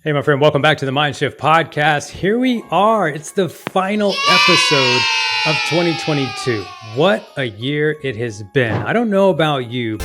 Hey, my friend, welcome back to the Mind Shift Podcast. Here we are. It's the final episode of 2022. What a year it has been. I don't know about you,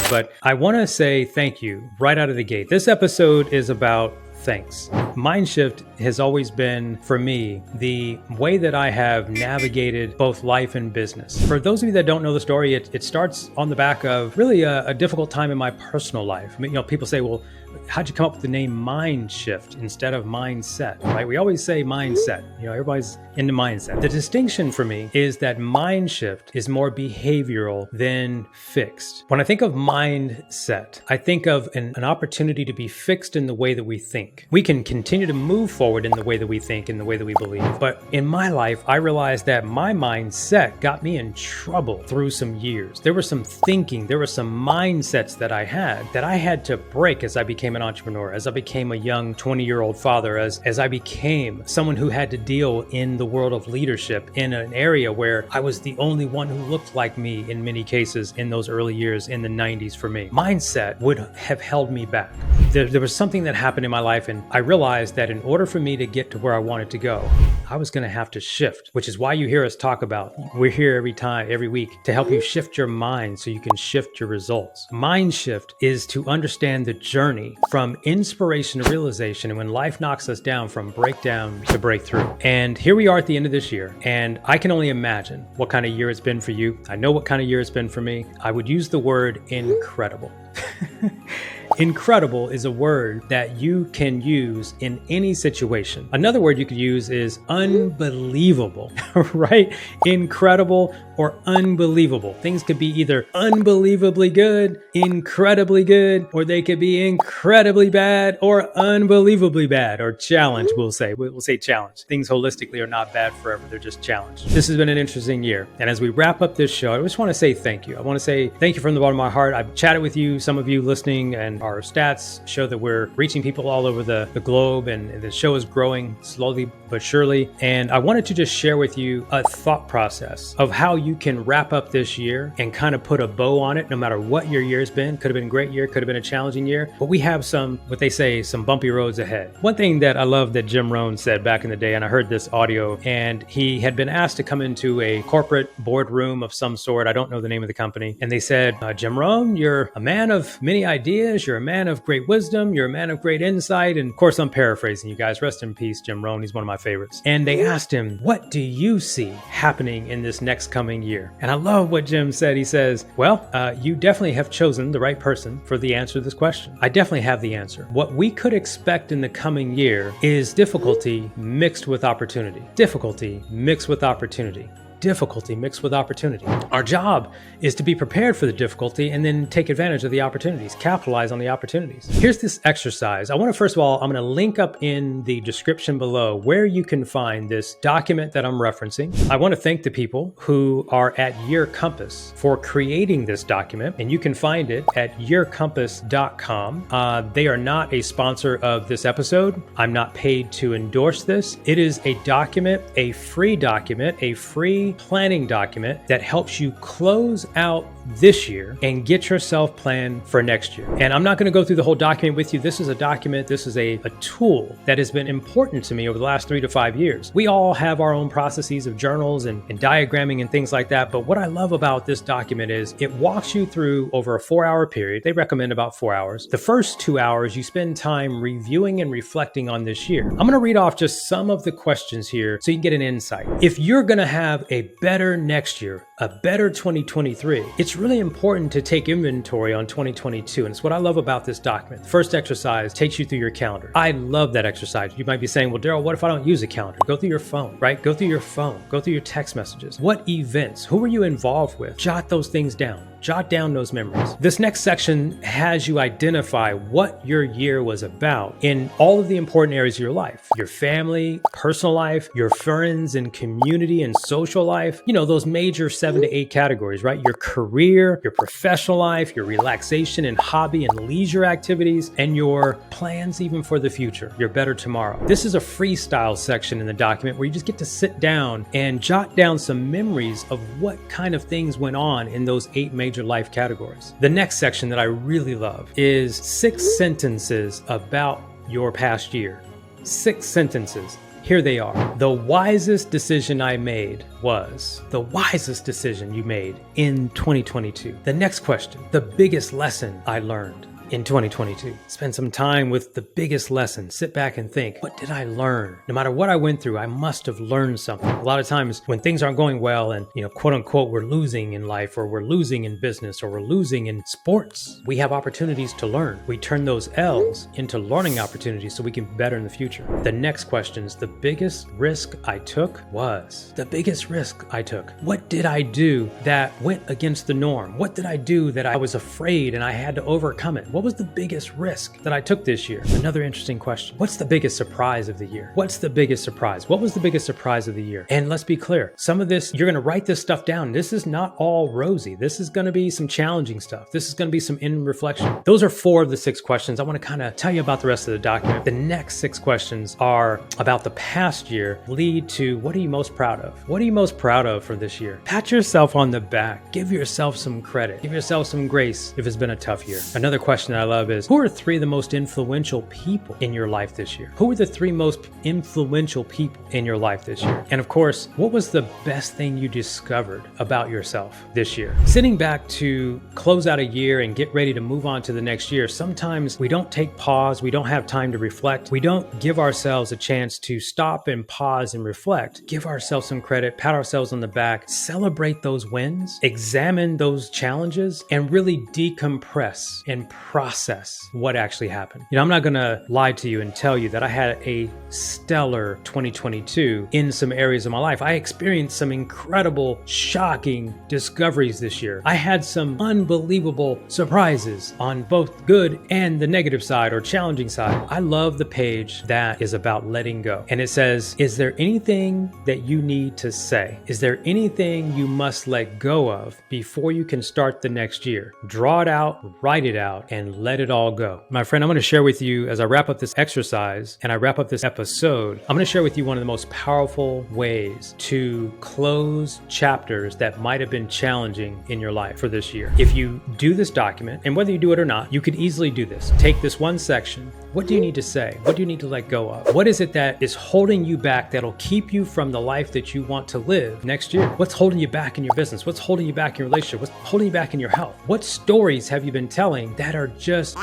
but I want to say thank you right out of the gate. This episode is about thanks. Mind Shift has always been, for me, the way that I have navigated both life and business. For those of you that don't know the story, it starts on the back of really a difficult time in my personal life. I mean, people say, well, how'd you come up with the name Mind Shift instead of mindset, right? We always say mindset, everybody's into mindset. The distinction for me is that mind shift is more behavioral than fixed. When I think of mindset, I think of an opportunity to be fixed in the way that we think. We can continue to move forward in the way that we think, in the way that we believe. But in my life, I realized that my mindset got me in trouble through some years. There was some thinking, there were some mindsets that I had to break as I became an entrepreneur, as I became a young 20-year-old father, as I became someone who had to deal in the world of leadership in an area where I was the only one who looked like me in many cases in those early years in the 90s for me. Mindset would have held me back. There was something that happened in my life, and I realized that in order for me to get to where I wanted to go, I was going to have to shift, which is why you hear us talk about, we're here every week to help you shift your mind so you can shift your results. Mind shift is to understand the journey from inspiration to realization, and when life knocks us down, from breakdown to breakthrough. And here we are at the end of this year, and I can only imagine what kind of year it's been for you. I know what kind of year it's been for me. I would use the word incredible. Incredible is a word that you can use in any situation. Another word you could use is unbelievable, right? Incredible or unbelievable. Things could be either unbelievably good, incredibly good, or they could be incredibly bad or unbelievably bad, or challenge, we'll say. We'll say challenge. Things holistically are not bad forever. They're just challenged. This has been an interesting year. And as we wrap up this show, I just want to say thank you. I want to say thank you from the bottom of my heart. I've chatted with you, some of you listening, and our stats show that we're reaching people all over the globe, and the show is growing slowly but surely. And I wanted to just share with you a thought process of how you can wrap up this year and kind of put a bow on it, no matter what your year's been. Could have been a great year, could have been a challenging year, but we have some bumpy roads ahead. One thing that I love that Jim Rohn said back in the day, and I heard this audio, and he had been asked to come into a corporate boardroom of some sort. I don't know the name of the company. And they said, Jim Rohn, you're a man of many ideas. You're a man of great wisdom. You're a man of great insight. And of course, I'm paraphrasing you guys. Rest in peace, Jim Rohn. He's one of my favorites. And they asked him, what do you see happening in this next coming year? And I love what Jim said. He says, well, you definitely have chosen the right person for the answer to this question. I definitely have the answer. What we could expect in the coming year is difficulty mixed with opportunity. Difficulty mixed with opportunity. Difficulty mixed with opportunity. Our job is to be prepared for the difficulty and then take advantage of the opportunities, capitalize on the opportunities. Here's this exercise. I'm going to link up in the description below where you can find this document that I'm referencing. I want to thank the people who are at Year Compass for creating this document, and you can find it at yearcompass.com. They are not a sponsor of this episode. I'm not paid to endorse this. It is a document, a free planning document that helps you close out this year and get yourself planned for next year. And I'm not going to go through the whole document with you. This is a document, this is a tool that has been important to me over the last 3 to 5 years. We all have our own processes of journals and diagramming and things like that. But what I love about this document is it walks you through over a 4-hour period. They recommend about 4 hours. The first 2 hours, you spend time reviewing and reflecting on this year. I'm going to read off just some of the questions here so you can get an insight. If you're going to have a better next year, a better 2023, it's really important to take inventory on 2022. And it's what I love about this document. The first exercise takes you through your calendar. I love that exercise. You might be saying, well, Daryl, what if I don't use a calendar? Go through your phone, right? Go through your phone. Go through your text messages. What events? Who are you involved with? Jot those things down. Jot down those memories. This next section has you identify what your year was about in all of the important areas of your life. Your family, personal life, your friends and community and social life. Those major sections 7 to 8 categories, right? Your career, your professional life, your relaxation and hobby and leisure activities, and your plans even for the future, your better tomorrow. This is a freestyle section in the document where you just get to sit down and jot down some memories of what kind of things went on in those 8 major life categories. The next section that I really love is 6 sentences about your past year. 6 sentences. Here they are. The wisest decision I made was the wisest decision you made in 2022. The next question, the biggest lesson I learned in 2022. Spend some time with the biggest lesson. Sit back and think, what did I learn? No matter what I went through, I must have learned something. A lot of times when things aren't going well and, quote unquote, we're losing in life, or we're losing in business, or we're losing in sports, we have opportunities to learn. We turn those L's into learning opportunities so we can be better in the future. The next question is, the biggest risk I took was the biggest risk I took. What did I do that went against the norm? What did I do that I was afraid and I had to overcome it? What was the biggest risk that I took this year? Another interesting question. What's the biggest surprise of the year? What's the biggest surprise? What was the biggest surprise of the year? And let's be clear, some of this, you're going to write this stuff down. This is not all rosy. This is going to be some challenging stuff. This is going to be some inner reflection. Those are 4 of the 6 questions. I want to kind of tell you about the rest of the document. The next 6 questions are about the past year, lead to what are you most proud of? What are you most proud of for this year? Pat yourself on the back. Give yourself some credit. Give yourself some grace if it's been a tough year. Another question I love is, who are 3 of the most influential people in your life this year? Who are the 3 most influential people in your life this year? And of course, what was the best thing you discovered about yourself this year? Sitting back to close out a year and get ready to move on to the next year, sometimes we don't take pause. We don't have time to reflect. We don't give ourselves a chance to stop and pause and reflect. Give ourselves some credit, pat ourselves on the back, celebrate those wins, examine those challenges, and really decompress and process what actually happened. I'm not going to lie to you and tell you that I had a stellar 2022 in some areas of my life. I experienced some incredible, shocking discoveries this year. I had some unbelievable surprises on both good and the negative side or challenging side. I love the page that is about letting go. And it says, is there anything that you need to say? Is there anything you must let go of before you can start the next year? Draw it out, write it out, and let it all go. My friend, I'm going to share with you as I wrap up this exercise and I wrap up this episode, I'm going to share with you one of the most powerful ways to close chapters that might have been challenging in your life for this year. If you do this document, and whether you do it or not, you could easily do this. Take this one section. What do you need to say? What do you need to let go of? What is it that is holding you back that'll keep you from the life that you want to live next year? What's holding you back in your business? What's holding you back in your relationship? What's holding you back in your health? What stories have you been telling that are just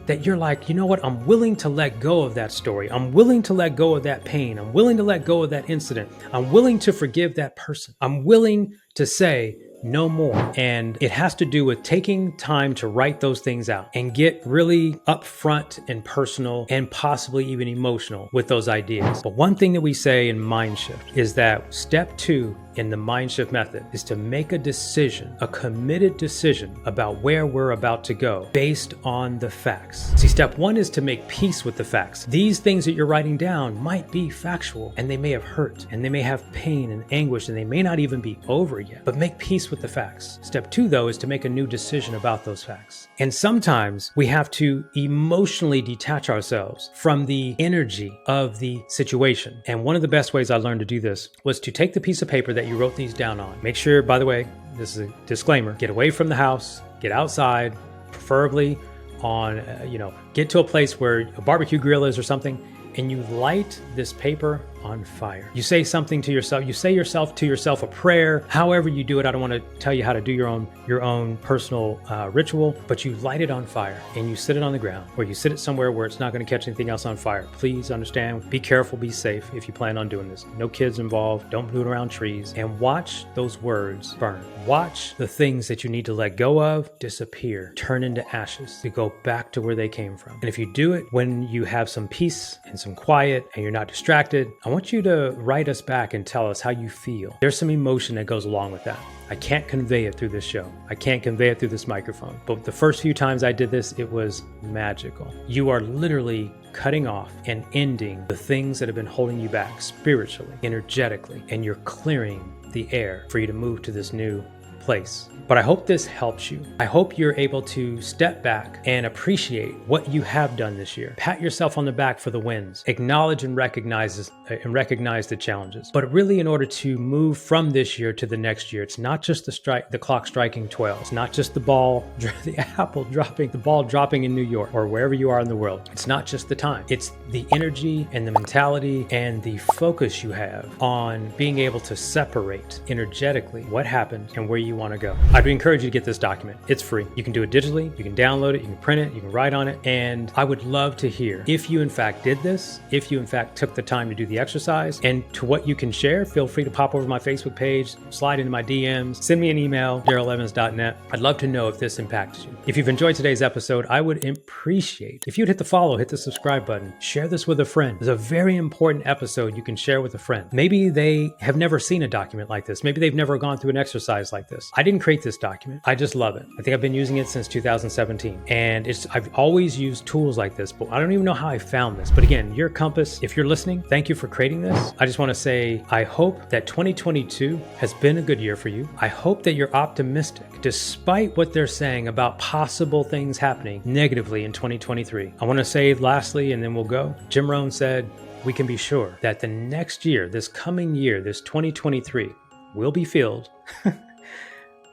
that you're like, you know what? I'm willing to let go of that story. I'm willing to let go of that pain. I'm willing to let go of that incident. I'm willing to forgive that person. I'm willing to say no more. And it has to do with taking time to write those things out and get really upfront and personal and possibly even emotional with those ideas. But one thing that we say in Mind Shift is that step 2 in the Mind Shift method is to make a decision, a committed decision about where we're about to go based on the facts. See, step 1 is to make peace with the facts. These things that you're writing down might be factual and they may have hurt and they may have pain and anguish and they may not even be over yet, but make peace with the facts. Step 2, though, is to make a new decision about those facts. And sometimes we have to emotionally detach ourselves from the energy of the situation. And one of the best ways I learned to do this was to take the piece of paper that you wrote these down on. Make sure, by the way, this is a disclaimer, get away from the house, get outside, preferably on, get to a place where a barbecue grill is or something, and you light this paper on fire. You say something to yourself. You say to yourself a prayer. However you do it, I don't want to tell you how to do your own personal ritual, but you light it on fire and you sit it on the ground, or you sit it somewhere where it's not going to catch anything else on fire. Please understand, be careful, be safe if you plan on doing this. No kids involved. Don't do it around trees. And watch those words burn. Watch the things that you need to let go of disappear, turn into ashes, to go back to where they came from. And if you do it when you have some peace and some quiet and you're not distracted, I want you to write us back and tell us how you feel. There's some emotion that goes along with that. I can't convey it through this show. I can't convey it through this microphone. But the first few times I did this, it was magical. You are literally cutting off and ending the things that have been holding you back spiritually, energetically, and you're clearing the air for you to move to this new place. But I hope this helps you. I hope you're able to step back and appreciate what you have done this year. Pat yourself on the back for the wins. Acknowledge and recognize the challenges. But really, in order to move from this year to the next year, it's not just the clock striking 12. It's not just the ball dropping in New York or wherever you are in the world. It's not just the time. It's the energy and the mentality and the focus you have on being able to separate energetically what happened and where you want to go. I'd encourage you to get this document. It's free. You can do it digitally, you can download it, you can print it, you can write on it. And I would love to hear if you in fact did this, if you in fact took the time to do the exercise, and to what you can share. Feel free to pop over to my Facebook page, slide into my DMs, send me an email, darylevans.net. I'd love to know if this impacts you. If you've enjoyed today's episode, I would appreciate if you'd hit the follow, hit the subscribe button, share this with a friend. It's a very important episode you can share with a friend. Maybe they have never seen a document like this. Maybe they've never gone through an exercise like this. I didn't create this document. I just love it. I think I've been using it since 2017. And I've always used tools like this, but I don't even know how I found this. But again, your compass, if you're listening, thank you for creating this. I just want to say, I hope that 2022 has been a good year for you. I hope that you're optimistic, despite what they're saying about possible things happening negatively in 2023. I want to say lastly, and then we'll go. Jim Rohn said, we can be sure that the next year, this coming year, this 2023, will be filled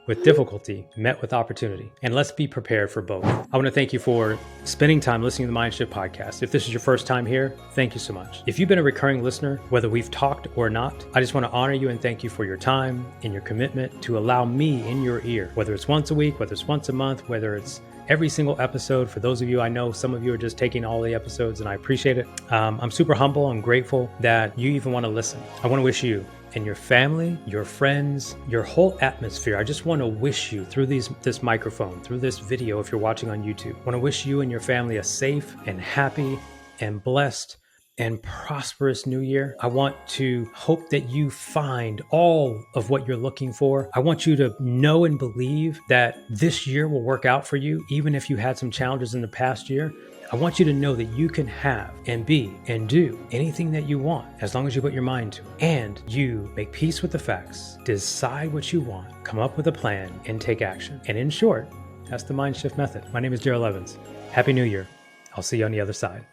with difficulty met with opportunity. And let's be prepared for both. I want to thank you for spending time listening to the Mindshift podcast. If this is your first time here, thank you so much. If you've been a recurring listener, whether we've talked or not, I just want to honor you and thank you for your time and your commitment to allow me in your ear, whether it's once a week, whether it's once a month, whether it's every single episode. For those of you, I know some of you are just taking all the episodes and I appreciate it. I'm super humble. I'm grateful that you even want to listen. I want to wish you and your family, your friends, your whole atmosphere. I just want to wish you through this microphone, through this video, if you're watching on YouTube, I want to wish you and your family a safe and happy and blessed and prosperous new year. I want to hope that you find all of what you're looking for. I want you to know and believe that this year will work out for you, even if you had some challenges in the past year. I want you to know that you can have and be and do anything that you want as long as you put your mind to it. And you make peace with the facts, decide what you want, come up with a plan, and take action. And in short, that's the Mindshift method. My name is Daryl Evans. Happy New Year. I'll see you on the other side.